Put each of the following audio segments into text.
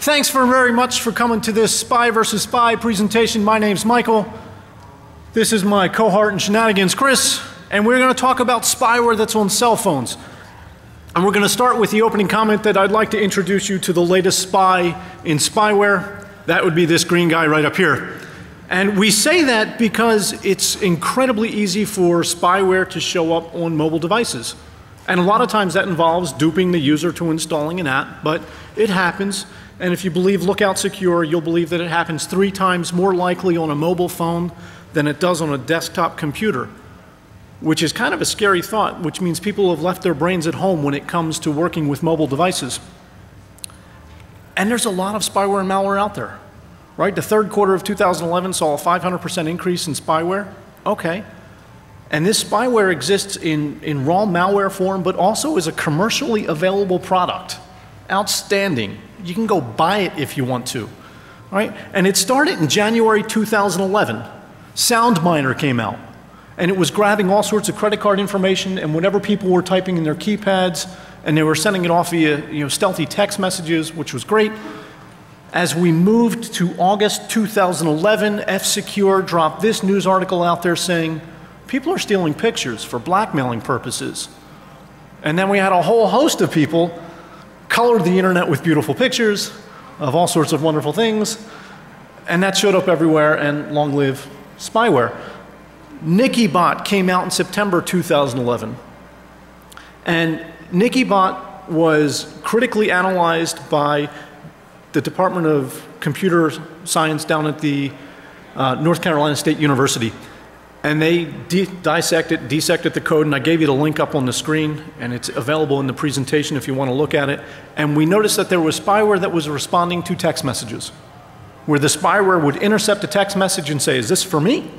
Thanks very much for coming to this Spy vs. Spy presentation. My name's Michael. This is my cohort in Shenanigans, Chris, and we're going to talk about spyware that's on cell phones. And we're going to start with the opening comment that I'd like to introduce you to the latest spy in spyware. That would be this green guy right up here. And we say that because it's incredibly easy for spyware to show up on mobile devices. And a lot of times that involves duping the user to installing an app, but it happens. And if you believe Lookout Secure, you'll believe that it happens 3 times more likely on a mobile phone than it does on a desktop computer, which is kind of a scary thought, which means people have left their brains at home when it comes to working with mobile devices. And there's a lot of spyware and malware out there, right? The third quarter of 2011 saw a 500% increase in spyware. Okay. And this spyware exists in raw malware form, but also as a commercially available product. Outstanding. You can go buy it if you want to, right? And it started in January 2011. SoundMiner came out, and it was grabbing all sorts of credit card information, and whatever people were typing in their keypads, and they were sending it off via stealthy text messages, which was great. As we moved to August 2011, F-Secure dropped this news article out there saying, people are stealing pictures for blackmailing purposes. And then we had a whole host of people colored the internet with beautiful pictures of all sorts of wonderful things, and that showed up everywhere, and long live spyware. NikiBot came out in September 2011, and NikiBot was critically analyzed by the Department of Computer Science down at the North Carolina State University. And they dissected the code, and I gave you the link up on the screen, and it's available in the presentation if you want to look at it. And we noticed that there was spyware that was responding to text messages, where the spyware would intercept a text message and say, is this for me?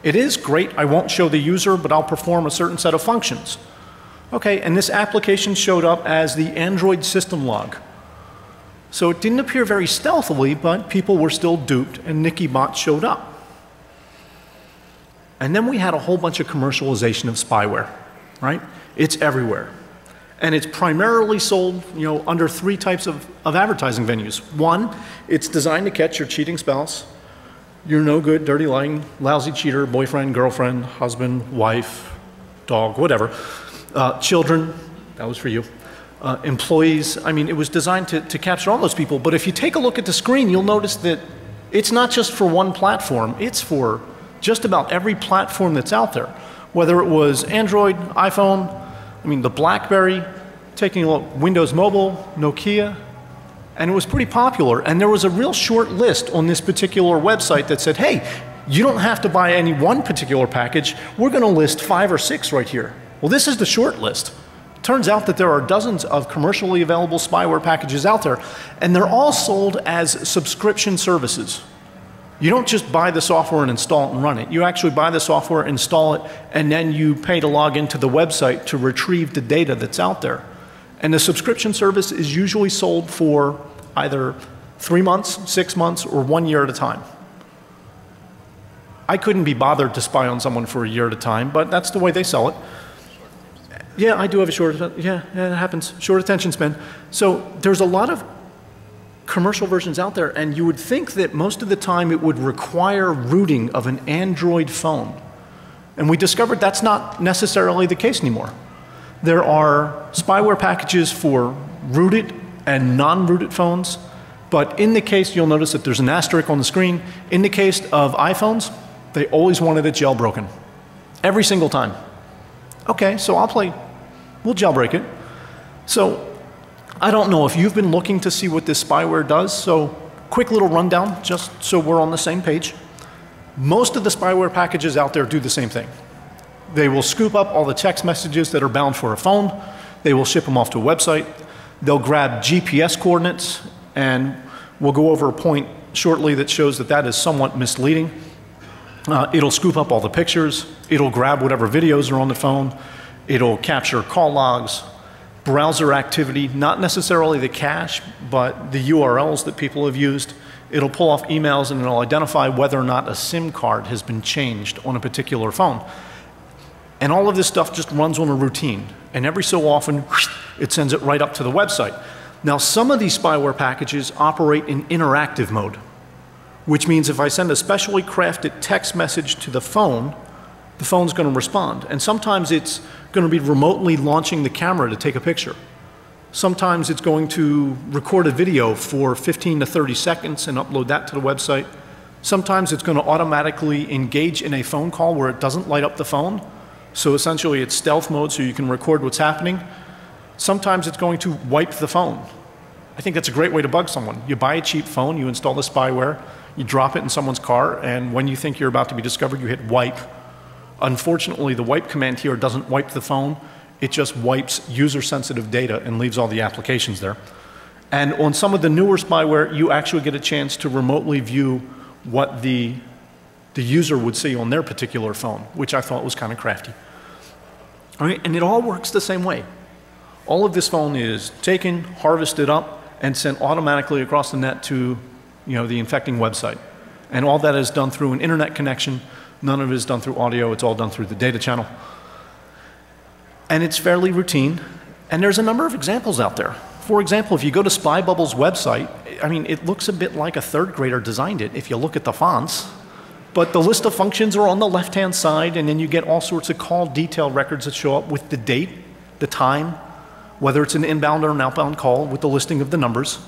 It is, great, I won't show the user, but I'll perform a certain set of functions. Okay, and this application showed up as the Android system log. So it didn't appear very stealthily, but people were still duped, and NikiBot showed up. And then we had a whole bunch of commercialization of spyware, right? It's everywhere. And it's primarily sold, under 3 types of advertising venues. 1, it's designed to catch your cheating spouse, your no good, dirty, lying, lousy cheater, boyfriend, girlfriend, husband, wife, dog, whatever. Children, that was for you. Employees, it was designed to capture all those people. But if you take a look at the screen, you'll notice that it's not just for one platform, it's for just about every platform that's out there, whether it was Android, iPhone, the BlackBerry, taking a look, Windows Mobile, Nokia, and it was pretty popular. And there was a real short list on this particular website that said, hey, you don't have to buy any one particular package. We're going to list 5 or 6 right here. Well, this is the short list. Turns out that there are dozens of commercially available spyware packages out there, and they're all sold as subscription services. You don't just buy the software and install it and run it. You actually buy the software, install it, and then you pay to log into the website to retrieve the data that's out there. And the subscription service is usually sold for either 3 months, 6 months, or 1 year at a time. I couldn't be bothered to spy on someone for a year at a time, but that's the way they sell it. Yeah, I do have a short, yeah, it happens, short attention span. So there's a lot of commercial versions out there, and you would think that most of the time it would require rooting of an Android phone. And we discovered that's not necessarily the case anymore. There are spyware packages for rooted and non-rooted phones, but in the case, you'll notice that there's an asterisk on the screen. In the case of iPhones, they always wanted it jailbroken. Every single time. Okay, so we'll jailbreak it. So I don't know if you've been looking to see what this spyware does, so quick little rundown, just so we're on the same page. Most of the spyware packages out there do the same thing. They will scoop up all the text messages that are bound for a phone, they will ship them off to a website, they'll grab GPS coordinates, and we'll go over a point shortly that shows that that is somewhat misleading. It'll scoop up all the pictures, it'll grab whatever videos are on the phone, it'll capture call logs, browser activity, not necessarily the cache, but the URLs that people have used. It'll pull off emails, and it'll identify whether or not a SIM card has been changed on a particular phone. And all of this stuff just runs on a routine. And every so often, it sends it right up to the website. Now, some of these spyware packages operate in interactive mode, which means if I send a specially crafted text message to the phone's going to respond. And sometimes it's going to be remotely launching the camera to take a picture. Sometimes it's going to record a video for 15 to 30 seconds and upload that to the website. Sometimes it's going to automatically engage in a phone call where it doesn't light up the phone. So essentially it's stealth mode so you can record what's happening. Sometimes it's going to wipe the phone. I think that's a great way to bug someone. You buy a cheap phone, you install the spyware, you drop it in someone's car, and when you think you're about to be discovered, you hit wipe. Unfortunately, the wipe command here doesn't wipe the phone. It just wipes user-sensitive data and leaves all the applications there. And on some of the newer spyware, you actually get a chance to remotely view what the user would see on their particular phone, which I thought was kind of crafty. All right, and it all works the same way. All of this phone is taken, harvested up, and sent automatically across the net to the infecting website. And all that is done through an internet connection. None of it is done through audio. It's all done through the data channel. And it's fairly routine. And there's a number of examples out there. For example, if you go to SpyBubble's website, I mean, it looks a bit like a third grader designed it if you look at the fonts. But the list of functions are on the left-hand side, and then you get all sorts of call detail records that show up with the date, the time, whether it's an inbound or an outbound call with the listing of the numbers.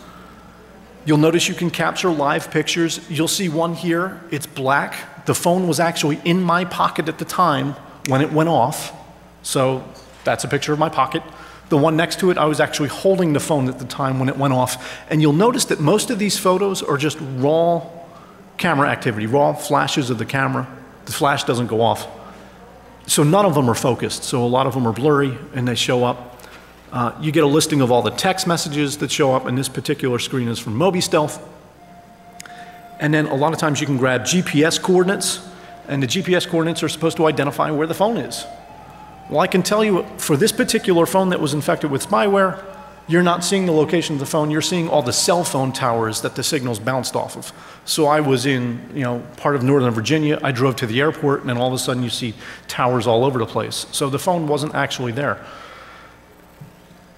You'll notice you can capture live pictures. You'll see one here, it's black. The phone was actually in my pocket at the time when it went off. So that's a picture of my pocket. The one next to it, I was actually holding the phone at the time when it went off. And you'll notice that most of these photos are just raw camera activity, raw flashes of the camera. The flash doesn't go off. So none of them are focused. So a lot of them are blurry and they show up. You get a listing of all the text messages that show up, and this particular screen is from MobiStealth. And then a lot of times you can grab GPS coordinates, and the GPS coordinates are supposed to identify where the phone is. Well, I can tell you for this particular phone that was infected with spyware, you're not seeing the location of the phone, you're seeing all the cell phone towers that the signals bounced off of. So I was in part of Northern Virginia, I drove to the airport, and then all of a sudden you see towers all over the place. So the phone wasn't actually there.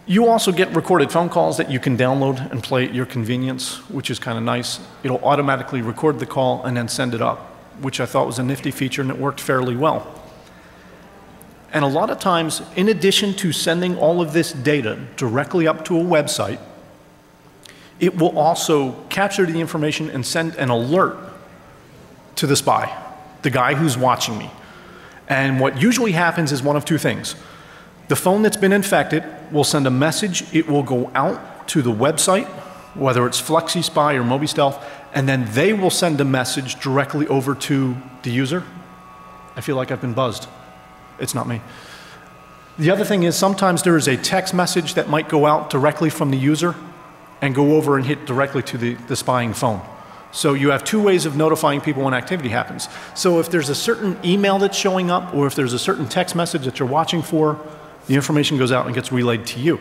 You also get recorded phone calls that you can download and play at your convenience, which is kind of nice. It'll automatically record the call and then send it up, which I thought was a nifty feature, and it worked fairly well. And a lot of times, in addition to sending all of this data directly up to a website, it will also capture the information and send an alert to the spy, the guy who's watching me. And what usually happens is one of two things. The phone that's been infected will send a message. It will go out to the website, whether it's FlexiSpy or MobiStealth, and then they will send a message directly over to the user. I feel like I've been buzzed. It's not me. The other thing is sometimes there is a text message that might go out directly from the user and go over and hit directly to the spying phone. So you have two ways of notifying people when activity happens. So if there's a certain email that's showing up, or if there's a certain text message that you're watching for, the information goes out and gets relayed to you.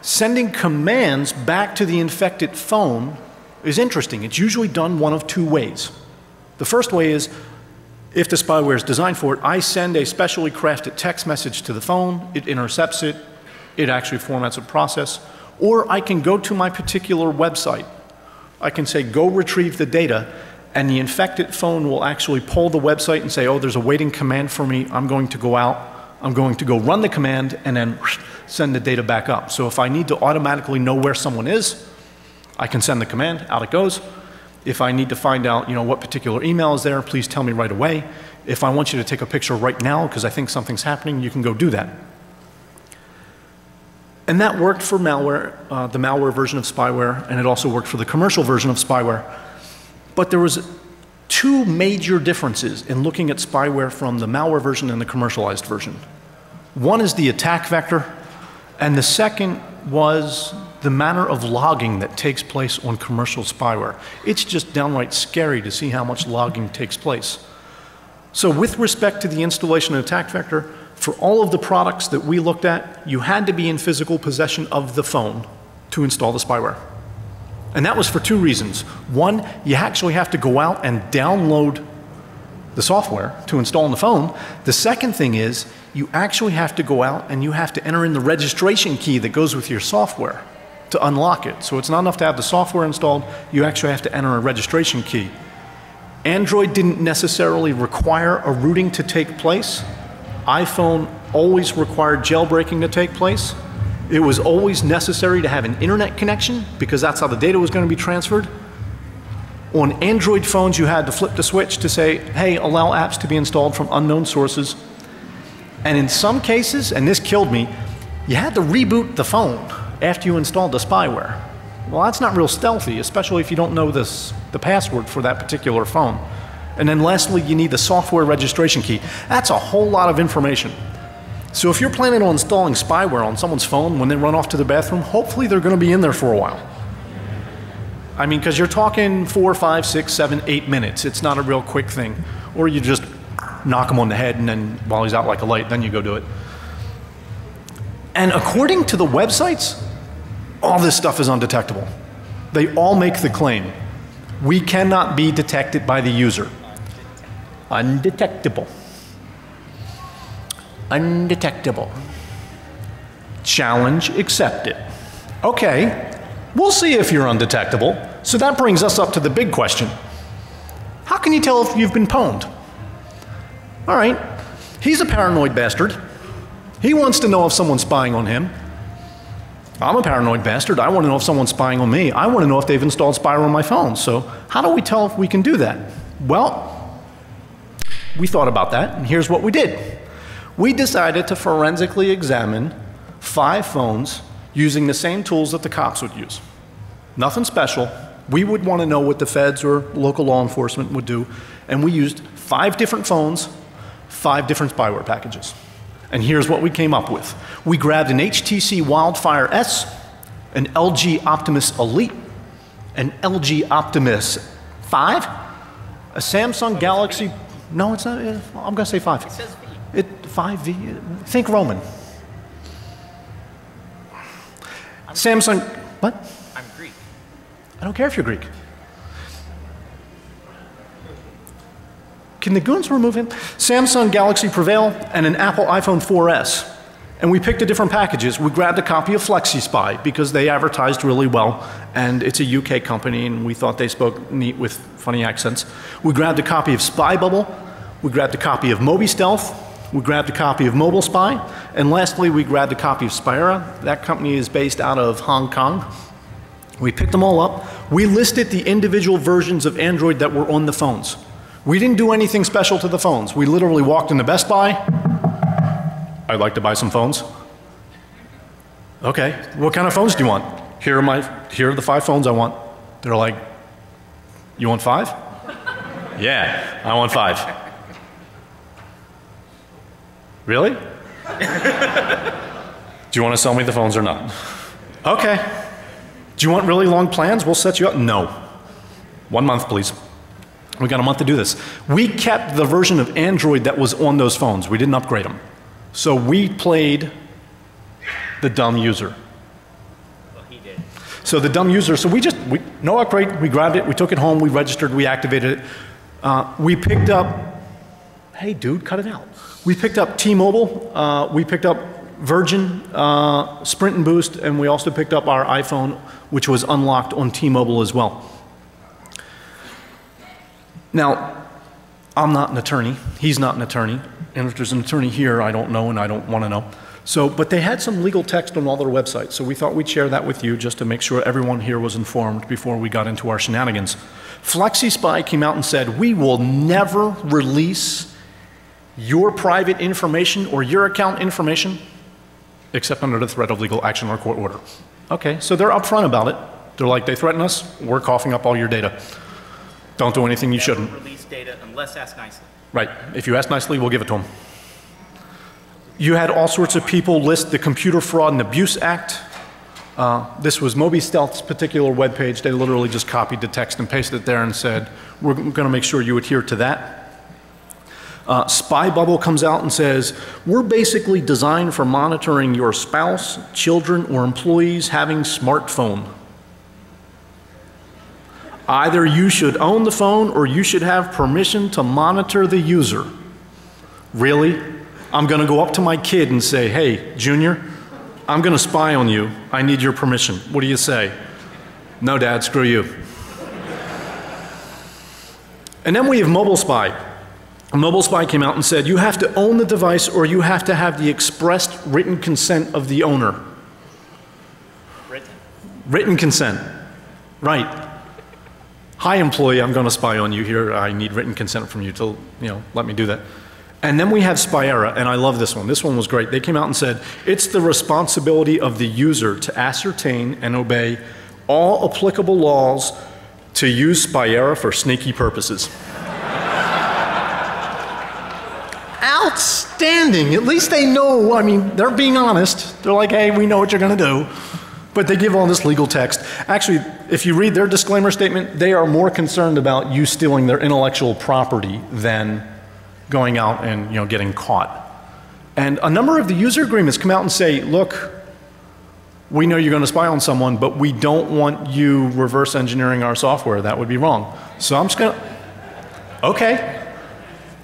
Sending commands back to the infected phone is interesting. It's usually done one of two ways. The first way is, if the spyware is designed for it, I send a specially crafted text message to the phone, it intercepts it, it actually formats a process, or I can go to my particular website. I can say, go retrieve the data, and the infected phone will actually pull the website and say, oh, there's a waiting command for me, I'm going to go out, I'm going to go run the command, and then send the data back up. So if I need to automatically know where someone is, I can send the command, out it goes. If I need to find out, what particular email is there, please tell me right away. If I want you to take a picture right now because I think something's happening, you can go do that. And that worked for malware, the malware version of spyware, and it also worked for the commercial version of spyware. But there was two major differences in looking at spyware from the malware version and the commercialized version. One is the attack vector, and the second was the manner of logging that takes place on commercial spyware. It's just downright scary to see how much logging takes place. So with respect to the installation of attack vector, for all of the products that we looked at, you had to be in physical possession of the phone to install the spyware. And that was for two reasons. One, you actually have to go out and download the software to install on the phone. The second thing is you actually have to go out and you have to enter in the registration key that goes with your software to unlock it. So it's not enough to have the software installed, you actually have to enter a registration key. Android didn't necessarily require a rooting to take place. iPhone always required jailbreaking to take place. It was always necessary to have an internet connection because that's how the data was going to be transferred. On Android phones, you had to flip the switch to say, hey, allow apps to be installed from unknown sources. And in some cases, and this killed me, you had to reboot the phone after you installed the spyware. Well, that's not real stealthy, especially if you don't know the password for that particular phone. And then lastly, you need the software registration key. That's a whole lot of information. So if you're planning on installing spyware on someone's phone when they run off to the bathroom, hopefully they're going to be in there for a while. I mean, because you're talking 4, 5, 6, 7, 8 minutes. It's not a real quick thing. Or you just knock him on the head and then while he's out like a light, then you go do it. And according to the websites, all this stuff is undetectable. They all make the claim. We cannot be detected by the user. Undetectable. Undetectable. Challenge accepted. Okay. We'll see if you're undetectable. So that brings us up to the big question. How can you tell if you've been pwned? All right, he's a paranoid bastard. He wants to know if someone's spying on him. I'm a paranoid bastard. I want to know if someone's spying on me. I want to know if they've installed spyware on my phone. So how do we tell if we can do that? Well, we thought about that, and here's what we did. We decided to forensically examine 5 phones using the same tools that the cops would use. Nothing special. We would want to know what the feds or local law enforcement would do, and we used 5 different phones, 5 different spyware packages. And here's what we came up with. We grabbed an HTC Wildfire S, an LG Optimus Elite, an LG Optimus 5, a Samsung Galaxy, no it's not, I'm gonna say 5. It says V. 5V, think Roman. Samsung, what? I'm Greek. I don't care if you're Greek. Can the goons remove him? Samsung Galaxy Prevail and an Apple iPhone 4S. And we picked the different packages. We grabbed a copy of FlexiSpy because they advertised really well, and it's a UK company, and we thought they spoke neat with funny accents. We grabbed a copy of SpyBubble. We grabbed a copy of MobiStealth. We grabbed a copy of Mobile Spy, and lastly, we grabbed a copy of Spyera. That company is based out of Hong Kong. We picked them all up. We listed the individual versions of Android that were on the phones. We didn't do anything special to the phones. We literally walked into Best Buy. I'd like to buy some phones. Okay, what kind of phones do you want? Here are the 5 phones I want. They're like, you want 5? Yeah, I want 5. Really? Do you want to sell me the phones or not? Okay. Do you want really long plans? We'll set you up. No. 1 month, please. We got a month to do this. We kept the version of Android that was on those phones. We didn't upgrade them. So we played the dumb user. Well, he did. So the dumb user, so no upgrade, we grabbed it, we took it home, we registered, we activated it. We picked up, hey dude, cut it out. We picked up T-Mobile, we picked up Virgin, Sprint and Boost, and we also picked up our iPhone, which was unlocked on T-Mobile as well. Now, I'm not an attorney, he's not an attorney, and if there's an attorney here, I don't know and I don't want to know. So, but they had some legal text on all their websites, so we thought we'd share that with you just to make sure everyone here was informed before we got into our shenanigans. FlexiSpy came out and said, we will never release your private information or your account information except under the threat of legal action or court order. Okay, so they're upfront about it. They're like, they threaten us, we're coughing up all your data. Don't do anything you shouldn't. Release data unless asked nicely. Right. If you ask nicely, we'll give it to them. You had all sorts of people list the Computer Fraud and Abuse Act. This was MobiStealth's particular webpage. They literally just copied the text and pasted it there and said, we're going to make sure you adhere to that. SpyBubble comes out and says, we're basically designed for monitoring your spouse, children, or employees having smartphone. either you should own the phone or you should have permission to monitor the user. Really? I'm going to go up to my kid and say, hey, Junior, I'm going to spy on you. I need your permission. What do you say? No, Dad, screw you. And then we have Mobile Spy. Mobile Spy came out and said, you have to own the device or you have to have the expressed written consent of the owner. Written consent. Right. Hi, employee, I'm going to spy on you here. I need written consent from you to, let me do that. And then we have Spyera, and I love this one. This one was great. They came out and said, it's the responsibility of the user to ascertain and obey all applicable laws to use Spyera for sneaky purposes. Outstanding. At least they know, they're being honest. They're like, hey, we know what you're going to do. But they give all this legal text. Actually, if you read their disclaimer statement, they are more concerned about you stealing their intellectual property than going out and getting caught. And a number of the user agreements come out and say, look, we know you're going to spy on someone, but we don't want you reverse engineering our software. That would be wrong. So I'm just going to, okay,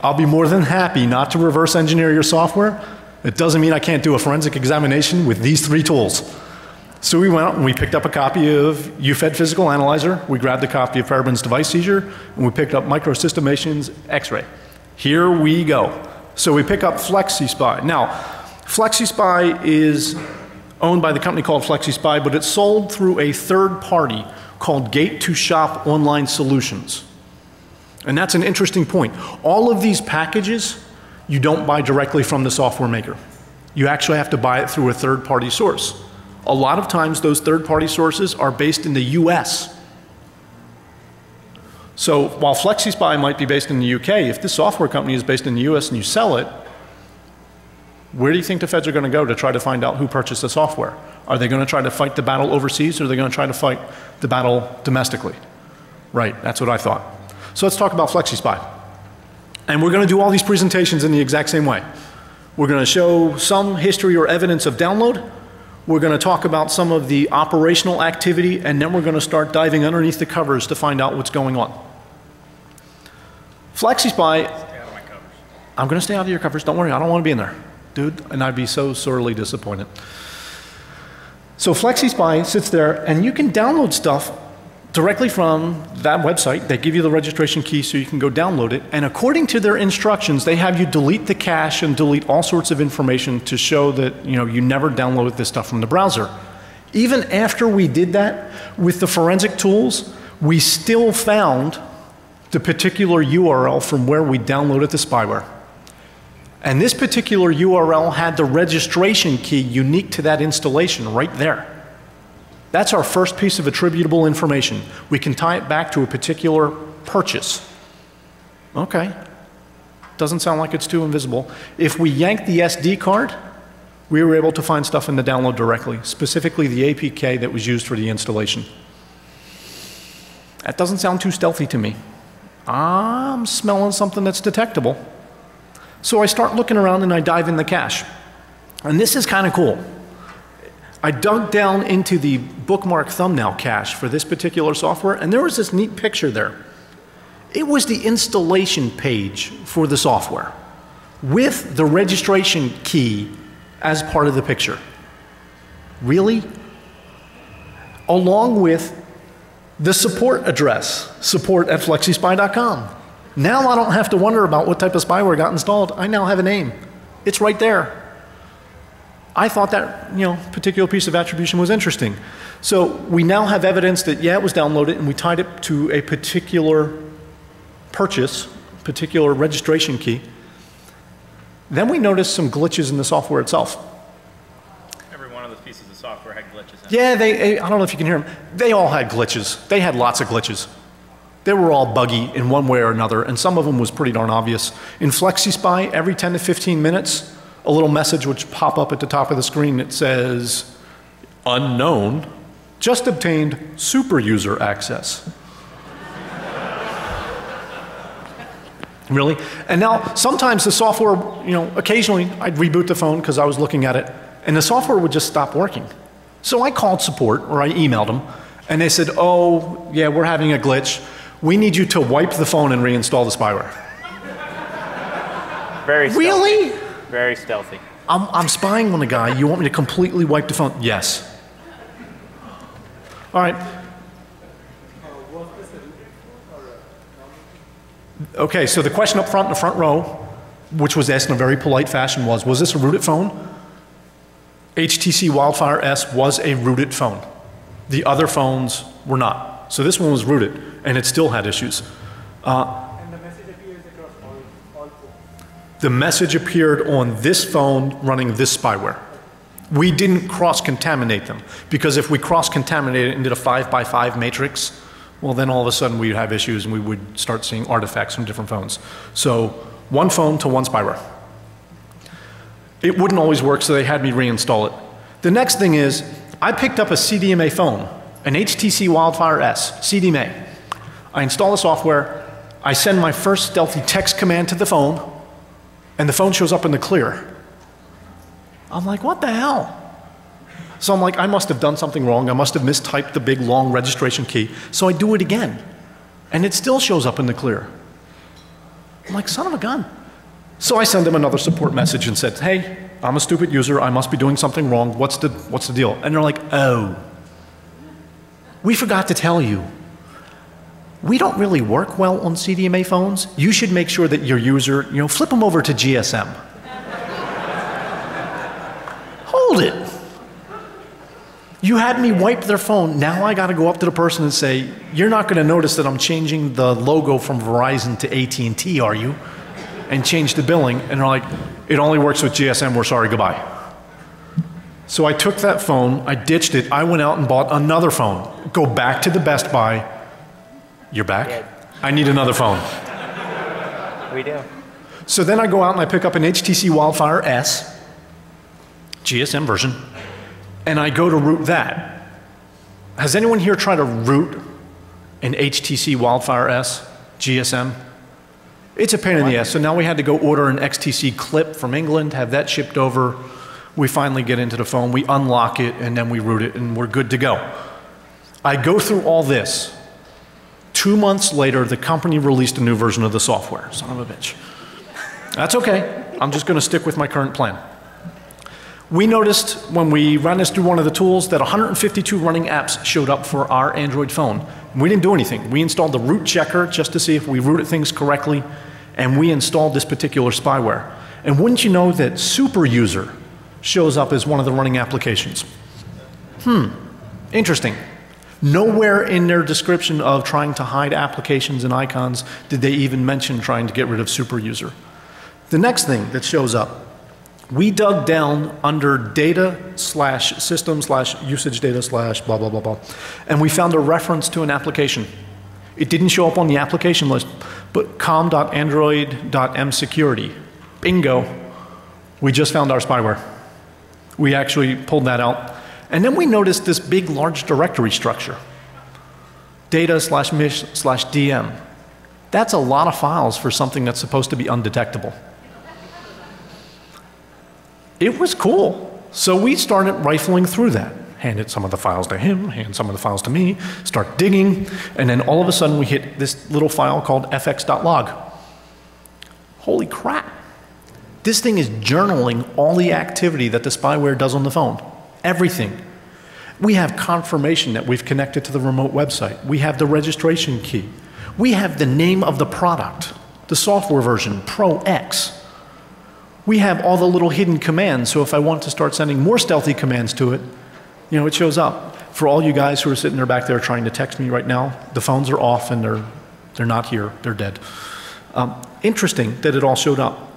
I'll be more than happy not to reverse engineer your software. It doesn't mean I can't do a forensic examination with these 3 tools. So we went out and we picked up a copy of UFED Physical Analyzer, we grabbed a copy of Fairbairn's device seizure, and we picked up Microsystemation's X-ray. Here we go. So we pick up FlexiSpy. Now, FlexiSpy is owned by the company called FlexiSpy, but it's sold through a third party called Gate2Shop Online Solutions. And that's an interesting point. All of these packages, you don't buy directly from the software maker. You actually have to buy it through a third party source. A lot of times those third party sources are based in the US. So while FlexiSpy might be based in the UK, if this software company is based in the US and you sell it, where do you think the feds are going to go to try to find out who purchased the software? Are they going to try to fight the battle overseas or are they going to try to fight the battle domestically? Right, that's what I thought. So let's talk about FlexiSpy. And we're going to do all these presentations in the exact same way. We're going to show some history or evidence of download. We're going to talk about some of the operational activity, and then we're going to start diving underneath the covers to find out what's going on. FlexiSpy, stay out of my covers. I'm going to stay out of your covers. Don't worry, I don't want to be in there. Dude, and I'd be so sorely disappointed. So FlexiSpy sits there, and you can download stuff directly from that website. They give you the registration key so you can go download it. And according to their instructions, they have you delete the cache and delete all sorts of information to show that you never downloaded this stuff from the browser. Even after we did that with the forensic tools, we still found the particular URL from where we downloaded the spyware. And this particular URL had the registration key unique to that installation right there. That's our first piece of attributable information. We can tie it back to a particular purchase. Okay. Doesn't sound like it's too invisible. If we yank the SD card, we were able to find stuff in the download directly, specifically the APK that was used for the installation. That doesn't sound too stealthy to me. I'm smelling something that's detectable. So I start looking around and I dive in the cache. And this is kind of cool. I dug down into the bookmark thumbnail cache for this particular software, and there was this neat picture there. It was the installation page for the software with the registration key as part of the picture. Really? Along with the support address, support@flexispy.com. Now I don't have to wonder about what type of spyware got installed. I now have a name. It's right there. I thought that particular piece of attribution was interesting. So we now have evidence that, yeah, it was downloaded, and we tied it to a particular purchase, particular registration key. Then we noticed some glitches in the software itself. Every one of those pieces of software had glitches in it. Yeah, I don't know if you can hear them. They all had glitches. They had lots of glitches. They were all buggy in one way or another, and some of them was pretty darn obvious. In FlexiSpy, every 10 to 15 minutes, a little message would pop up at the top of the screen that says, unknown, just obtained super user access. Really? And now, sometimes the software, occasionally I'd reboot the phone because I was looking at it, and the software would just stop working. So I called support, or I emailed them, And they said, oh, yeah, we're having a glitch. We need you to wipe the phone and reinstall the spyware. Very stealthy. Really? Very stealthy. I'm spying on the guy. You want me to completely wipe the phone? Yes. All right. Okay, so the question up front in the front row, which was asked in a very polite fashion, was this a rooted phone? HTC Wildfire S was a rooted phone. The other phones were not. So this one was rooted, and it still had issues. And the message appears across all phones. The message appeared on this phone running this spyware. We didn't cross-contaminate them, because if we cross-contaminated it and did a 5x5 matrix, well, then all of a sudden we'd have issues and we would start seeing artifacts from different phones. So one phone to one spyware. It wouldn't always work, so they had me reinstall it. The next thing is, I picked up a CDMA phone, an HTC Wildfire S, CDMA. I install the software, I send my first stealthy text command to the phone, and the phone shows up in the clear. I'm like, what the hell? So I'm like, I must have done something wrong. I must have mistyped the big long registration key. So I do it again, and it still shows up in the clear. I'm like, son of a gun. So I send them another support message and said, hey, I'm a stupid user. I must be doing something wrong. What's the deal? And they're like, oh, we forgot to tell you. We don't really work well on CDMA phones. You should make sure that your user, flip them over to GSM. Hold it. You had me wipe their phone. Now I got to go up to the person and say, you're not going to notice that I'm changing the logo from Verizon to AT&T, are you? And change the billing. And they're like, it only works with GSM. We're sorry. Goodbye. So I took that phone. I ditched it. I went out and bought another phone. Go back to the Best Buy. You're back? Yeah. I need another phone. We do. So then I go out and I pick up an HTC Wildfire S, GSM version, and I go to root that. Has anyone here tried to root an HTC Wildfire S GSM? It's a pain in the ass. So now we had to go order an XTC clip from England, have that shipped over. We finally get into the phone, we unlock it, and then we root it, and we're good to go. I go through all this. 2 months later, the company released a new version of the software. Son of a bitch. That's okay. I'm just going to stick with my current plan. We noticed when we ran this through one of the tools that 152 running apps showed up for our Android phone. We didn't do anything. We installed the root checker just to see if we rooted things correctly, and we installed this particular spyware. And wouldn't you know that Super User shows up as one of the running applications? Interesting. Nowhere in their description of trying to hide applications and icons did they even mention trying to get rid of Super User. The next thing that shows up, we dug down under data/system/usage data/ blah, blah, blah, blah, and we found a reference to an application. It didn't show up on the application list, but com.android.msecurity. Bingo. We just found our spyware. We actually pulled that out. And then we noticed this big, large directory structure. Data/mish/dm. That's a lot of files for something that's supposed to be undetectable. It was cool. So we started rifling through that. Handed some of the files to him, hand some of the files to me, start digging, and then all of a sudden we hit this little file called fx.log. Holy crap. This thing is journaling all the activity that the spyware does on the phone. Everything. We have confirmation that we've connected to the remote website. We have the registration key. We have the name of the product, the software version, Pro X. We have all the little hidden commands, so if I want to start sending more stealthy commands to it, it shows up. For all you guys who are sitting there back there trying to text me right now, the phones are off and they're not here, they're dead. Interesting that it all showed up.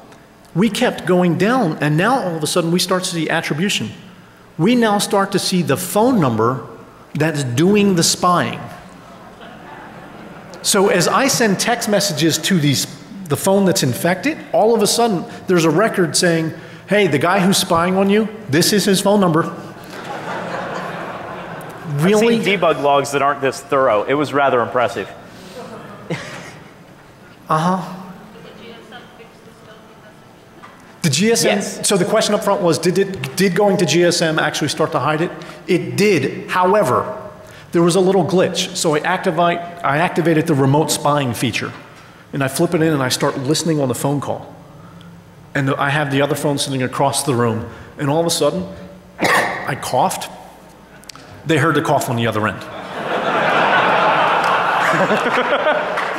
We kept going down, and now all of a sudden we start to see attribution. We now start to see the phone number that's doing the spying. So as I send text messages to the phone that's infected, all of a sudden there's a record saying, hey, the guy who's spying on you, this is his phone number. Really? I've seen debug logs that aren't this thorough. It was rather impressive. The GSM, yes. So the question up front was, did going to GSM actually start to hide it? It did. However, there was a little glitch. So I activated the remote spying feature. And I flip it in and I start listening on the phone call. And I have the other phone sitting across the room. And all of a sudden, I coughed. They heard the cough on the other end.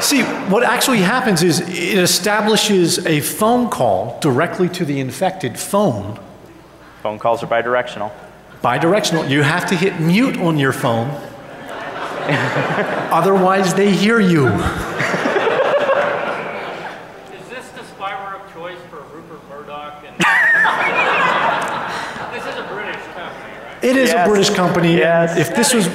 See, what actually happens is it establishes a phone call directly to the infected phone. Phone calls are bidirectional. Bidirectional. You have to hit mute on your phone. Otherwise, they hear you. Is this the spyware of choice for Rupert Murdoch? And this is a British company, right? It is a British company. Yes. If this was,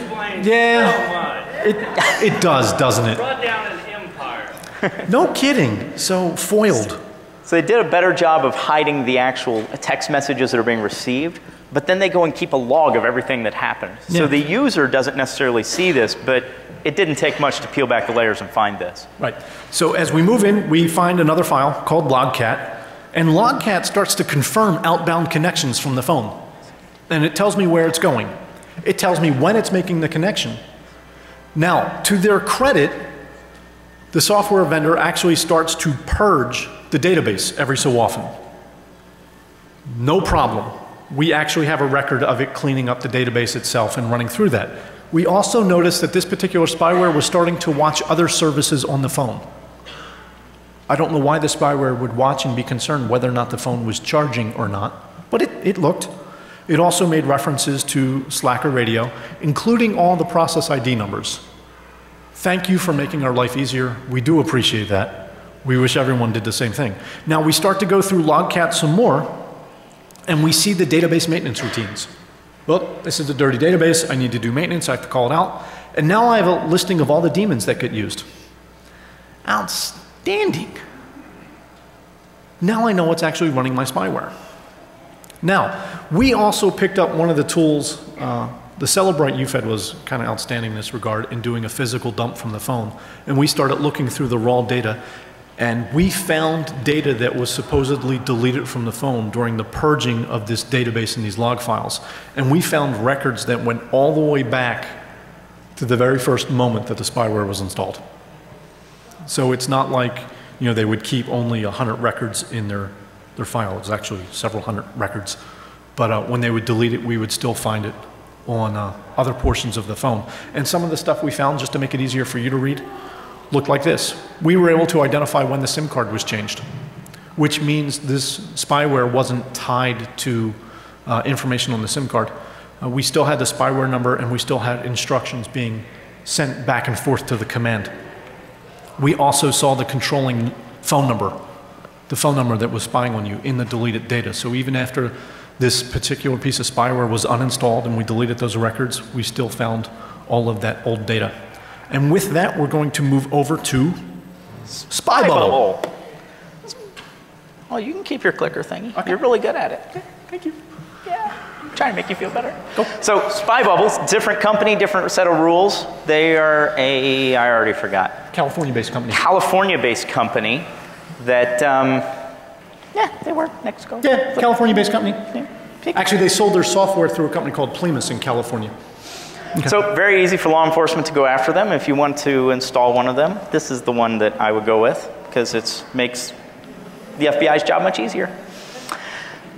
it does, doesn't it? Brought down an empire. No kidding. So foiled. So they did a better job of hiding the actual text messages that are being received, but then they go and keep a log of everything that happened. Yeah. So the user doesn't necessarily see this, but it didn't take much to peel back the layers and find this. Right. So as we move in, we find another file called Logcat, and Logcat starts to confirm outbound connections from the phone. And it tells me where it's going. It tells me when it's making the connection. Now, to their credit, the software vendor actually starts to purge the database every so often. No problem. We actually have a record of it cleaning up the database itself and running through that. We also noticed that this particular spyware was starting to watch other services on the phone. I don't know why the spyware would watch and be concerned whether or not the phone was charging or not, but it looked. It also made references to Slacker Radio, including all the process ID numbers. Thank you for making our life easier. We do appreciate that. We wish everyone did the same thing. Now we start to go through Logcat some more, and we see the database maintenance routines. Well, this is a dirty database. I need to do maintenance. I have to call it out. And now I have a listing of all the daemons that get used. Outstanding. Now I know what's actually running my spyware. Now, we also picked up one of the tools. The Cellebrite UFED was kind of outstanding in this regard in doing a physical dump from the phone. And we started looking through the raw data, and we found data that was supposedly deleted from the phone during the purging of this database in these log files. And we found records that went all the way back to the very first moment that the spyware was installed. So it's not like, you know, they would keep only 100 records in their file. It was actually several hundred records. But when they would delete it, we would still find it on other portions of the phone. And some of the stuff we found, just to make it easier for you to read, looked like this. We were able to identify when the SIM card was changed, which means this spyware wasn't tied to information on the SIM card. We still had the spyware number, and we still had instructions being sent back and forth to the command. We also saw the controlling phone number, the phone number that was spying on you in the deleted data. So even after this particular piece of spyware was uninstalled and we deleted those records, we still found all of that old data. And with that, we're going to move over to SpyBubble. Oh, you can keep your clicker thingy. Okay. You're really good at it. Okay, thank you. Yeah, I'm trying to make you feel better. Go. So SpyBubble's different company, different set of rules. They are I already forgot. California-based company. California-based company that, yeah, they were. Next, go. Yeah, California-based company. Yeah. Actually, they sold their software through a company called Plimus in California. Okay. So very easy for law enforcement to go after them. If you want to install one of them, this is the one that I would go with because it makes the FBI's job much easier.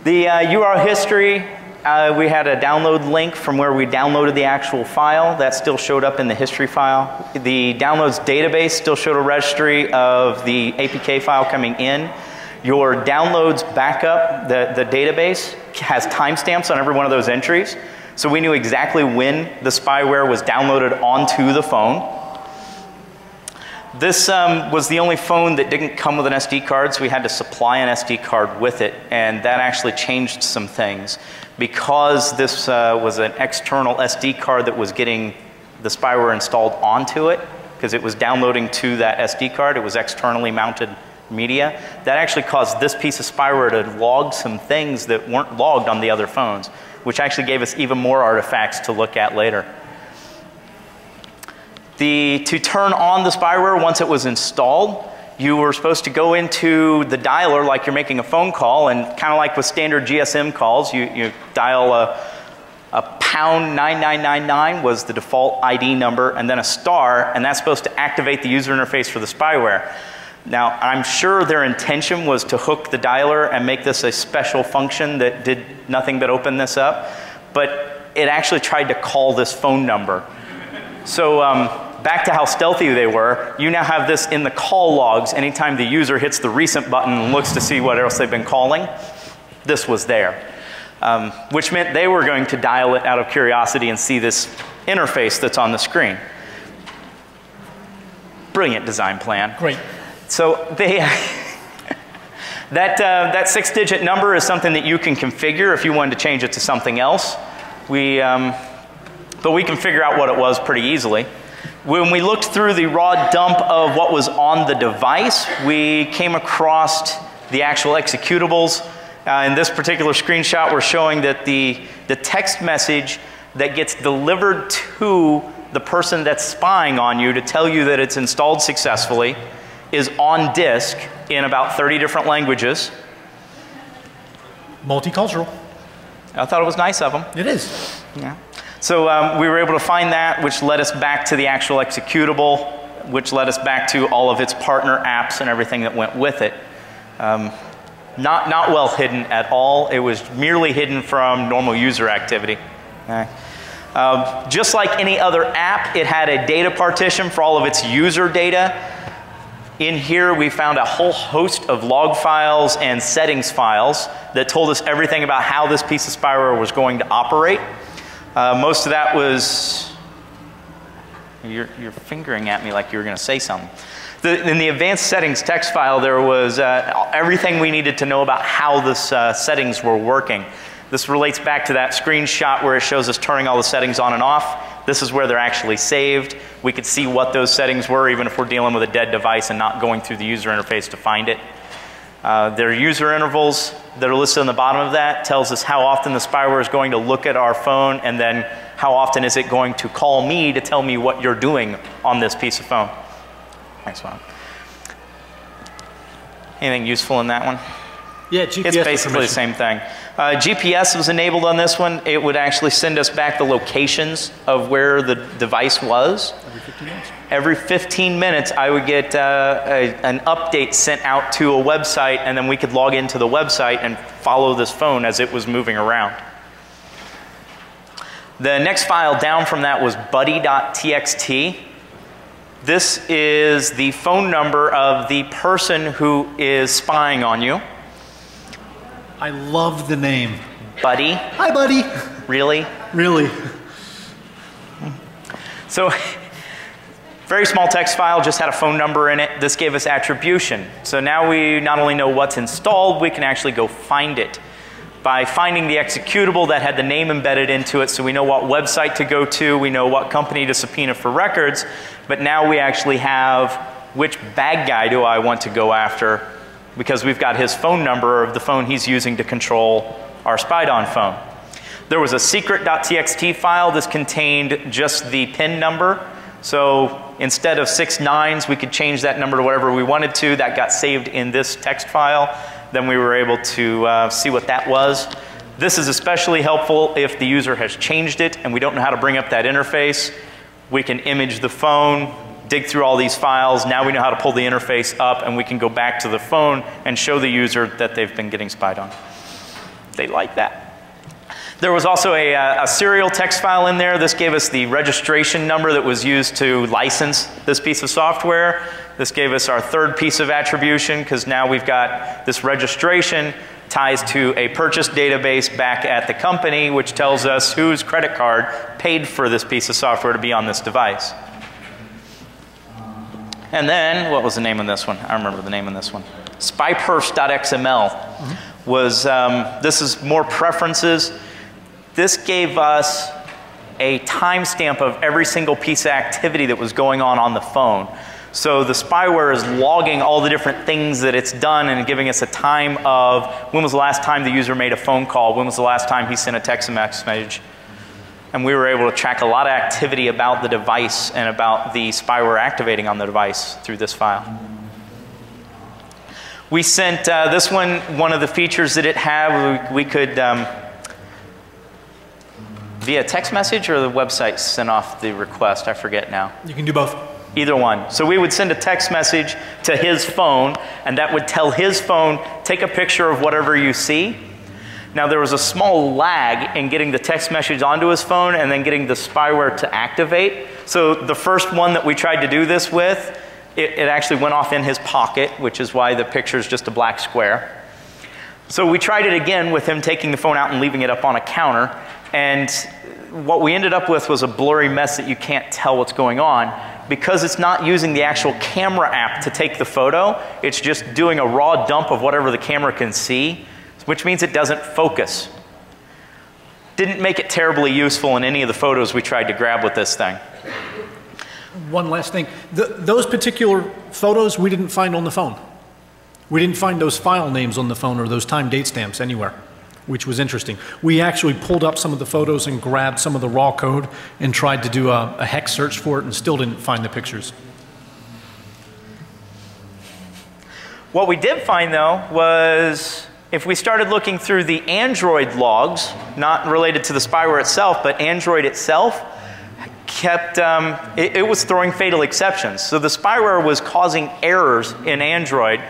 The URL history, we had a download link from where we downloaded the actual file. That still showed up in the history file. The downloads database still showed a registry of the APK file coming in. Your downloads backup, the database, has timestamps on every one of those entries. So we knew exactly when the spyware was downloaded onto the phone. This was the only phone that didn't come with an SD card, so we had to supply an SD card with it, and that actually changed some things. Because this was an external SD card that was getting the spyware installed onto it, because it was downloading to that SD card, it was externally mounted media, that actually caused this piece of spyware to log some things that weren't logged on the other phones, which actually gave us even more artifacts to look at later. To turn on the spyware once it was installed, you were supposed to go into the dialer like you're making a phone call, and kind of like with standard GSM calls, you dial A pound 9999 was the default ID number, and then a star, and that's supposed to activate the user interface for the spyware. Now, I'm sure their intention was to hook the dialer and make this a special function that did nothing but open this up, but it actually tried to call this phone number. So back to how stealthy they were, you now have this in the call logs anytime the user hits the recent button and looks to see what else they've been calling. This was there, which meant they were going to dial it out of curiosity and see this interface that's on the screen. Brilliant design plan. Great. So they, that 6-digit number is something that you can configure if you wanted to change it to something else. But we can figure out what it was pretty easily. When we looked through the raw dump of what was on the device, we came across the actual executables. In this particular screenshot, we're showing that the text message that gets delivered to the person that's spying on you to tell you that it's installed successfully is on disk in about 30 different languages. Multicultural. I thought it was nice of them. It is. Yeah. So we were able to find that, which led us back to the actual executable, which led us back to all of its partner apps and everything that went with it. Not well hidden at all. It was merely hidden from normal user activity. Okay. Just like any other app, it had a data partition for all of its user data. In here, we found a whole host of log files and settings files that told us everything about how this piece of spyware was going to operate. Most of that was, you're fingering at me like you were going to say something. In the advanced settings text file, there was everything we needed to know about how the settings were working. This relates back to that screenshot where it shows us turning all the settings on and off. This is where they're actually saved. We could see what those settings were even if we're dealing with a dead device and not going through the user interface to find it. Their user intervals that are listed on the bottom of that tells us how often the spyware is going to look at our phone, and then how often is it going to call me to tell me what you're doing on this piece of phone. Next one. Anything useful in that one? Yeah, GPS. It's basically the same thing. GPS was enabled on this one. It would actually send us back the locations of where the device was. Every 15 minutes? Every 15 minutes, I would get an update sent out to a website, and then we could log into the website and follow this phone as it was moving around. The next file down from that was buddy.txt. This is the phone number of the person who is spying on you. I love the name. Buddy. Hi, buddy. Really? Really. So, very small text file, just had a phone number in it. This gave us attribution. So now we not only know what's installed, we can actually go find it. By finding the executable that had the name embedded into it, so we know what website to go to, we know what company to subpoena for records, but now we actually have which bad guy do I want to go after, because we've got his phone number of the phone he's using to control our spied-on phone. There was a secret.txt file. This contained just the PIN number. So instead of 6 nines, we could change that number to whatever we wanted to. That got saved in this text file. Then we were able to see what that was. This is especially helpful if the user has changed it and we don't know how to bring up that interface. We can image the phone, dig through all these files. Now we know how to pull the interface up, and we can go back to the phone and show the user that they've been getting spied on. They like that. There was also a serial text file in there. This gave us the registration number that was used to license this piece of software. This gave us our third piece of attribution, because now we've got this registration ties to a purchase database back at the company, which tells us whose credit card paid for this piece of software to be on this device. And then, what was the name of this one? I remember the name of this one. Spyperfs.xml was, this is more preferences. This gave us a timestamp of every single piece of activity that was going on the phone. So the spyware is logging all the different things that it's done and giving us a time of when was the last time the user made a phone call, when was the last time he sent a text message. And we were able to track a lot of activity about the device and about the spyware activating on the device through this file. We sent this one of the features that it had, we could via text message or the website sent off the request? I forget now. You can do both. Either one. So we would send a text message to his phone, and that would tell his phone, take a picture of whatever you see. Now there was a small lag in getting the text message onto his phone and then getting the spyware to activate. So the first one that we tried to do this with, it actually went off in his pocket, which is why the picture is just a black square. So we tried it again with him taking the phone out and leaving it up on a counter, and what we ended up with was a blurry mess that you can't tell what's going on. Because it's not using the actual camera app to take the photo, it's just doing a raw dump of whatever the camera can see, which means it doesn't focus. Didn't make it terribly useful in any of the photos we tried to grab with this thing. One last thing. Those particular photos we didn't find on the phone. We didn't find those file names on the phone or those time date stamps anywhere, which was interesting. We actually pulled up some of the photos and grabbed some of the raw code and tried to do a hex search for it and still didn't find the pictures. What we did find though was if we started looking through the Android logs, not related to the spyware itself, but Android itself, kept, it was throwing fatal exceptions. So the spyware was causing errors in Android,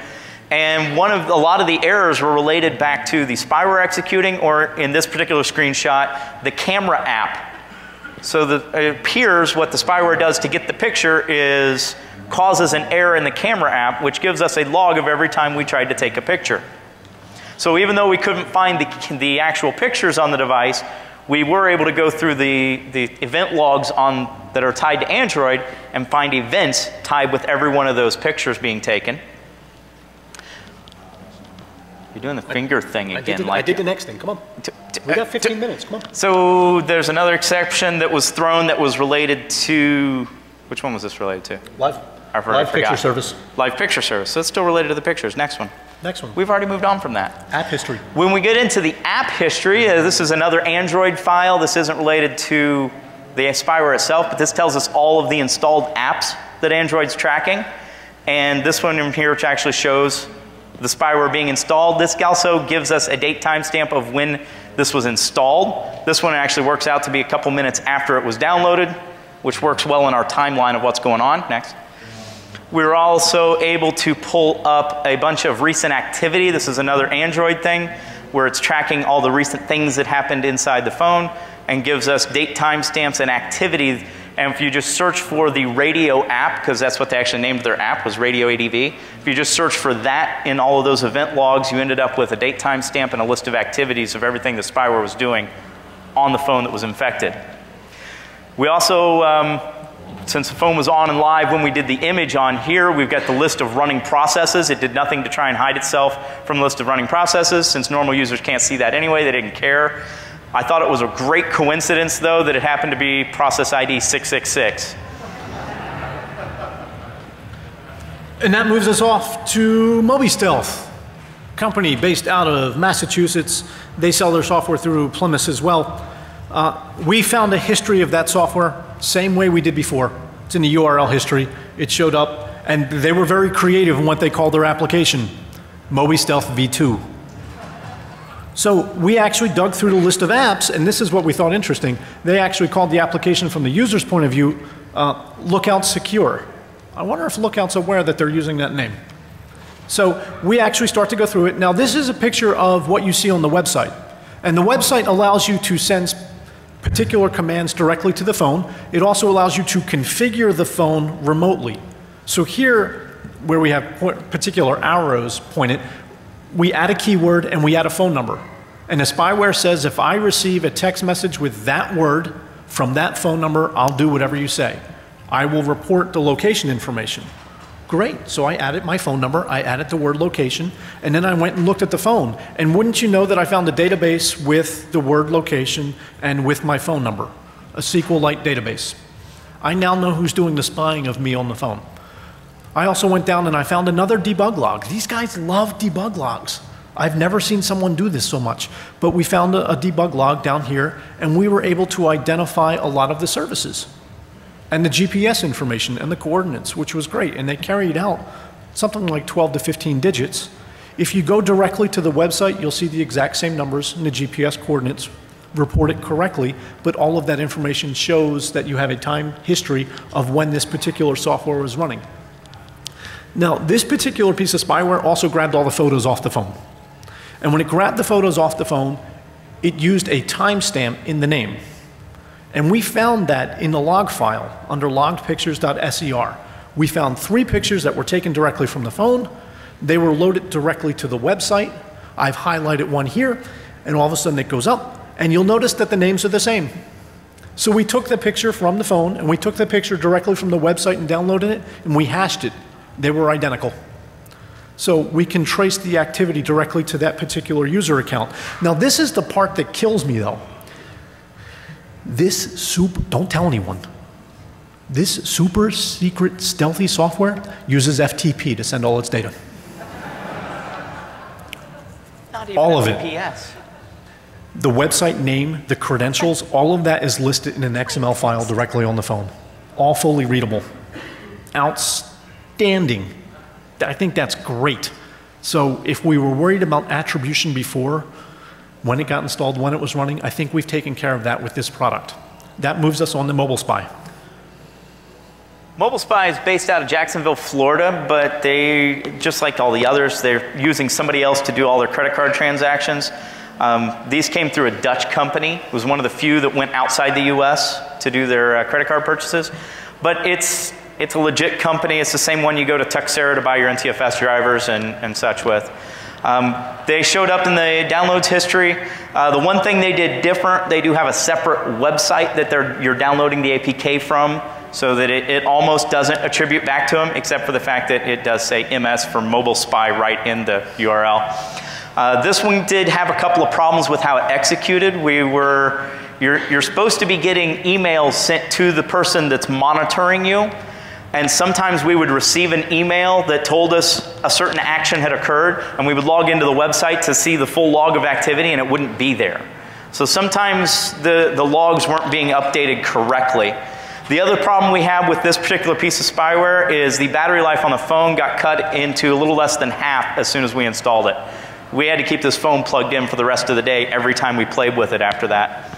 and a lot of the errors were related back to the spyware executing, or in this particular screenshot, the camera app. So it appears what the spyware does to get the picture is causes an error in the camera app, which gives us a log of every time we tried to take a picture. So even though we couldn't find the actual pictures on the device, we were able to go through the event logs that are tied to Android and find events tied with every one of those pictures being taken. You're doing the finger thing again. I did the next thing. Come on. We got 15 minutes. Come on. So there's another exception that was thrown that was related to, which one was this related to? Live picture service. Live picture service. So it's still related to the pictures. Next one. Next one. We've already moved on from that. App history. When we get into the app history, this is another Android file. This isn't related to the spyware itself, but this tells us all of the installed apps that Android's tracking. And this one in here, which actually shows the spyware being installed. This also gives us a date timestamp of when this was installed. This one actually works out to be a couple minutes after it was downloaded, which works well in our timeline of what's going on. Next. We're also able to pull up a bunch of recent activity. This is another Android thing where it's tracking all the recent things that happened inside the phone and gives us date timestamps and activity. And if you just search for the radio app, because that's what they actually named their app, was Radio ADV. If you just search for that in all of those event logs, you ended up with a date timestamp and a list of activities of everything the spyware was doing on the phone that was infected. We also, since the phone was on and live when we did the image on here, we've got the list of running processes. It did nothing to try and hide itself from the list of running processes. Since normal users can't see that anyway, they didn't care. I thought it was a great coincidence, though, that it happened to be process ID 666. And that moves us off to MobiStealth, company based out of Massachusetts. They sell their software through Plymouth as well. We found a history of that software, same way we did before. It's in the URL history. It showed up, and they were very creative in what they called their application, MobiStealth V2. So we actually dug through the list of apps, and this is what we thought interesting. They actually called the application from the user's point of view, Lookout Secure. I wonder if Lookout's aware that they're using that name. So we actually start to go through it. Now this is a picture of what you see on the website. And the website allows you to send particular commands directly to the phone. It also allows you to configure the phone remotely. So here, where we have particular arrows pointed, we add a keyword and we add a phone number. And the spyware says if I receive a text message with that word from that phone number, I'll do whatever you say. I will report the location information. Great, so I added my phone number, I added the word location, and then I went and looked at the phone. And wouldn't you know that I found a database with the word location and with my phone number, a SQLite database. I now know who's doing the spying of me on the phone. I also went down and I found another debug log. These guys love debug logs. I've never seen someone do this so much. But we found a debug log down here, and we were able to identify a lot of the services and the GPS information and the coordinates, which was great. And they carried out something like 12 to 15 digits. If you go directly to the website, you'll see the exact same numbers and the GPS coordinates report it correctly, but all of that information shows that you have a time history of when this particular software was running. Now, this particular piece of spyware also grabbed all the photos off the phone. And when it grabbed the photos off the phone, it used a timestamp in the name. And we found that in the log file under loggedpictures.ser. We found 3 pictures that were taken directly from the phone. They were loaded directly to the website. I've highlighted one here, and all of a sudden it goes up, and you'll notice that the names are the same. So we took the picture from the phone, and we took the picture directly from the website and downloaded it, and we hashed it. They were identical. So we can trace the activity directly to that particular user account. Now this is the part that kills me though. Don't tell anyone. This super secret stealthy software uses FTP to send all its data. Not even all of FPS. it. The website name, the credentials, all of that is listed in an XML file directly on the phone. All fully readable. Outstanding. I think that's great. So if we were worried about attribution before, when it got installed, when it was running, I think we've taken care of that with this product. That moves us on to Mobile Spy. Mobile Spy is based out of Jacksonville, Florida, but they, just like all the others, they're using somebody else to do all their credit card transactions. These came through a Dutch company. It was one of the few that went outside the US to do their credit card purchases. But it's a legit company. It's the same one you go to Tuxera to buy your NTFS drivers and such with. They showed up in the downloads history. The one thing they did different, they do have a separate website that you're downloading the APK from, so that it almost doesn't attribute back to them, except for the fact that it does say MS for Mobile Spy right in the URL. This one did have a couple of problems with how it executed. You're supposed to be getting emails sent to the person that's monitoring you. And sometimes we would receive an email that told us a certain action had occurred, and we would log into the website to see the full log of activity, and it wouldn't be there. So sometimes the logs weren't being updated correctly. The other problem we have with this particular piece of spyware is the battery life on the phone got cut into a little less than half as soon as we installed it. We had to keep this phone plugged in for the rest of the day every time we played with it after that.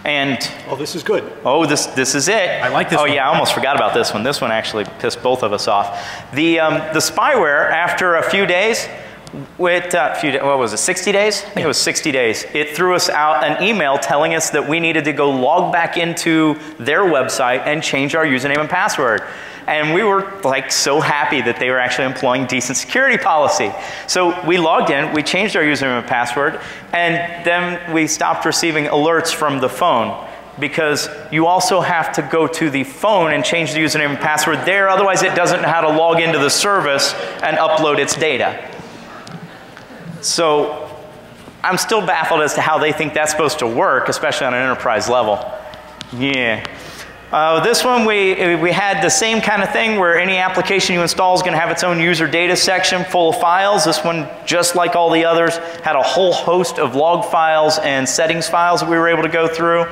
And oh, this is good. Oh, this is it. I like this one. Oh yeah, I almost forgot about this one. This one actually pissed both of us off. The spyware, after a few days, what was it, 60 days? I think it was 60 days. It threw us out an email telling us that we needed to go log back into their website and change our username and password. And we were like so happy that they were actually employing decent security policy. So we logged in, we changed our username and password, and then we stopped receiving alerts from the phone, because you also have to go to the phone and change the username and password there, otherwise it doesn't know how to log into the service and upload its data. So I'm still baffled as to how they think that's supposed to work, especially on an enterprise level. Yeah. This one, we had the same kind of thing where any application you install is going to have its own user data section full of files. This one, just like all the others, had a whole host of log files and settings files that we were able to go through.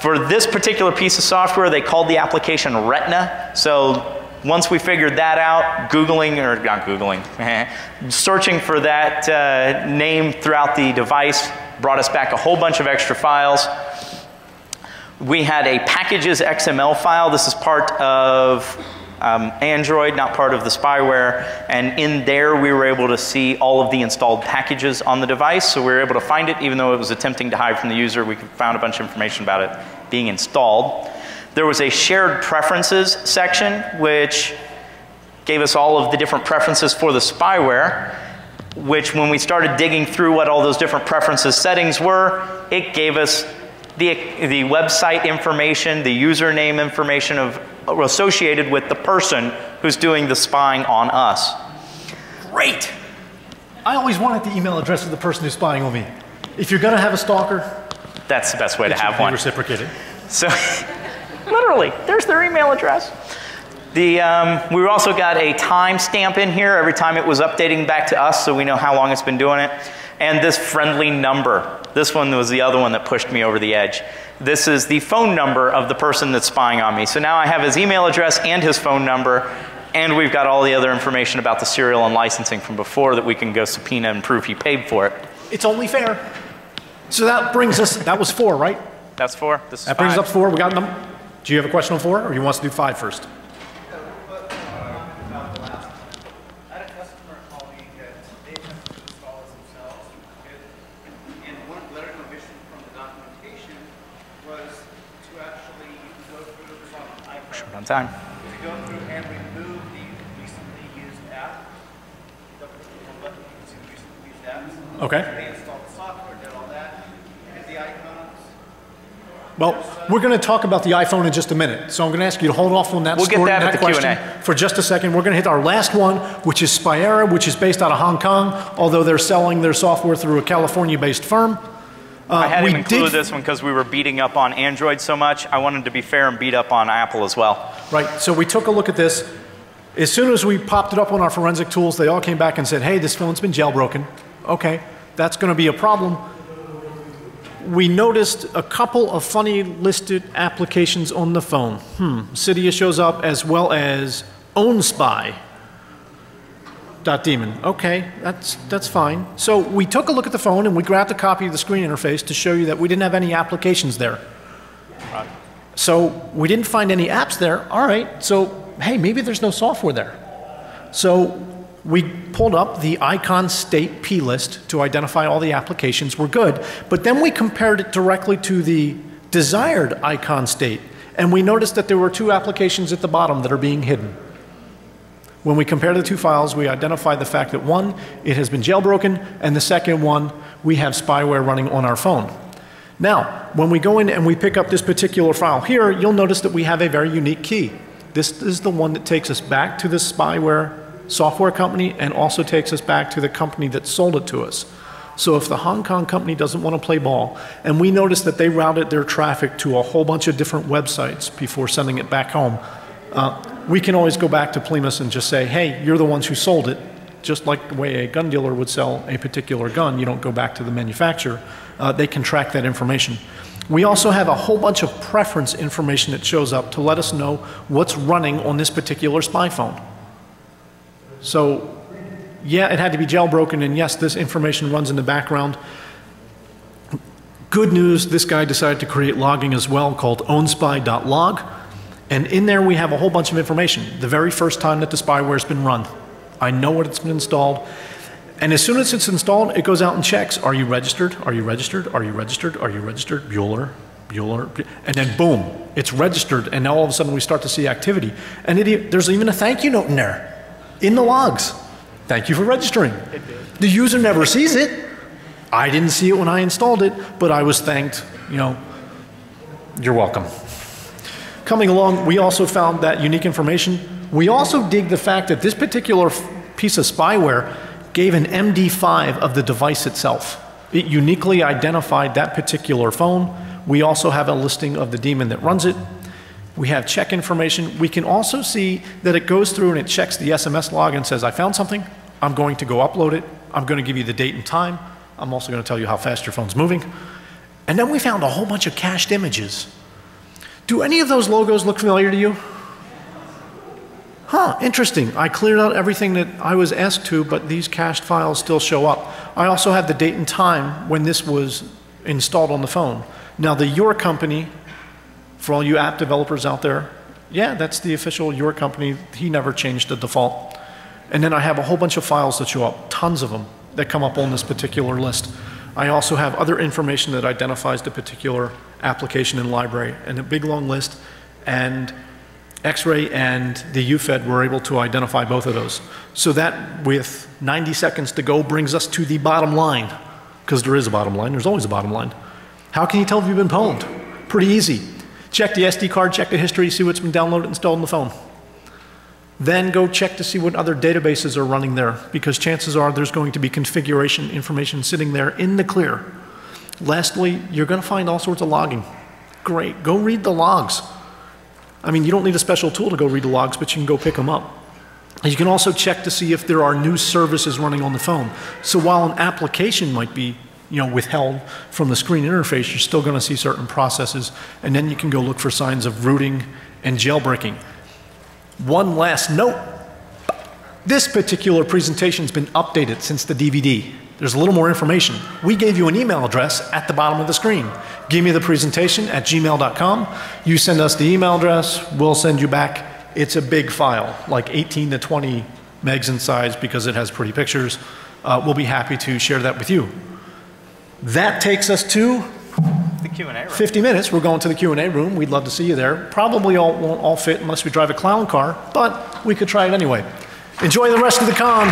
For this particular piece of software, they called the application Retina. So once we figured that out, searching for that name throughout the device brought us back a whole bunch of extra files. We had a packages XML file. This is part of Android, not part of the spyware. And in there, we were able to see all of the installed packages on the device. So we were able to find it, even though it was attempting to hide from the user. We found a bunch of information about it being installed. There was a shared preferences section, which gave us all of the different preferences for the spyware, which when we started digging through what all those different preferences settings were, it gave us the website information, the username information associated with the person who's doing the spying on us. Great. I always wanted the email address of the person who's spying on me. If you're going to have a stalker, that's the best way to have one. Reciprocated. So, literally, there's their email address. We also got a timestamp in here every time it was updating back to us, so we know how long it's been doing it. And this friendly number. This one was the other one that pushed me over the edge. This is the phone number of the person that's spying on me. So now I have his email address and his phone number, and we've got all the other information about the serial and licensing from before that we can go subpoena and prove he paid for it. It's only fair. So that brings us, that was 4, right? That's 4. This is That 5. brings us up 4. We got them. Do you have a question on 4, or you want us to do 5 first? I had a customer call me that they have to install this themselves. And one letter of omission from the documentation was to actually go through this on iPhone. Short on time. To go through and remove the recently used app. The button to recently used apps. Okay. They installed the software, did all that, hit the icons. Well, we're going to talk about the iPhone in just a minute, so I'm going to ask you to hold off on that We'll get story, that at the question Q&A. for just a second. We're going to hit our last one, which is Spyera, which is based out of Hong Kong, although they're selling their software through a California-based firm. I had we him include did- this one because we were beating up on Android so much. I wanted to be fair and beat up on Apple as well. Right, so we took a look at this. As soon as we popped it up on our forensic tools, they all came back and said, hey, this phone's been jailbroken. Okay, that's going to be a problem. We noticed a couple of funny listed applications on the phone. Cydia shows up as well as OwnSpy.daemon. Okay, that's fine. So we took a look at the phone and we grabbed a copy of the screen interface to show you that we didn't have any applications there. So we didn't find any apps there. All right, so hey, maybe there's no software there. So we pulled up the icon state plist to identify all the applications. We're good. But then we compared it directly to the desired icon state, and we noticed that there were 2 applications at the bottom that are being hidden. When we compare the 2 files, we identified the fact that one, it has been jailbroken, and the second one, we have spyware running on our phone. Now, when we go in and we pick up this particular file here, you'll notice that we have a very unique key. This is the one that takes us back to the spyware software company and also takes us back to the company that sold it to us. So if the Hong Kong company doesn't want to play ball, and we notice that they routed their traffic to a whole bunch of different websites before sending it back home, we can always go back to Plimus and just say, hey, you're the ones who sold it. Just like the way a gun dealer would sell a particular gun, you don't go back to the manufacturer. They can track that information. We also have a whole bunch of preference information that shows up to let us know what's running on this particular spy phone. So, yeah, it had to be jailbroken, and yes, this information runs in the background. Good news, this guy decided to create logging as well called ownspy.log, and in there we have a whole bunch of information. The very first time that the spyware's been run. I know what it's been installed, and as soon as it's installed, it goes out and checks, are you registered? Are you registered? Are you registered? Are you registered? Bueller, and then boom, it's registered, and now all of a sudden we start to see activity. And there's even a thank you note in there. In the logs. Thank you for registering. The user never sees it. I didn't see it when I installed it, but I was thanked, you know, you're welcome. Coming along, we also found that unique information. We also dig the fact that this particular piece of spyware gave an MD5 of the device itself. It uniquely identified that particular phone. We also have a listing of the daemon that runs it. We have check information. We can also see that it goes through and it checks the SMS log and says, I found something. I'm going to go upload it. I'm going to give you the date and time. I'm also going to tell you how fast your phone's moving. And then we found a whole bunch of cached images. Do any of those logos look familiar to you? Huh, interesting. I cleared out everything that I was asked to, but these cached files still show up. I also have the date and time when this was installed on the phone. Now, the Your Company, for all you app developers out there, yeah, that's the official Your Company. He never changed the default. And then I have a whole bunch of files that show up, tons of them, that come up on this particular list. I also have other information that identifies the particular application and library, and a big long list, and X-Ray and the UFED were able to identify both of those. So that, with 90 seconds to go, brings us to the bottom line, because there is a bottom line, there's always a bottom line. How can you tell if you've been pwned? Pretty easy. Check the SD card, check the history, see what's been downloaded and installed on the phone. Then go check to see what other databases are running there, because chances are there's going to be configuration information sitting there in the clear. Lastly, you're going to find all sorts of logging. Great, go read the logs. I mean, you don't need a special tool to go read the logs, but you can go pick them up. And you can also check to see if there are new services running on the phone. So while an application might be, you know, withheld from the screen interface, you're still going to see certain processes, and then you can go look for signs of rooting and jailbreaking. One last note. This particular presentation has been updated since the DVD. There's a little more information. We gave you an email address at the bottom of the screen. Give me the presentation at gmail.com. You send us the email address, we'll send you back. It's a big file, like 18 to 20 megs in size because it has pretty pictures. We'll be happy to share that with you. That takes us to The Q&A room. 50 minutes. We're going to the Q&A room. We'd love to see you there. Probably won't all fit unless we drive a clown car, but we could try it anyway. Enjoy the rest of the con.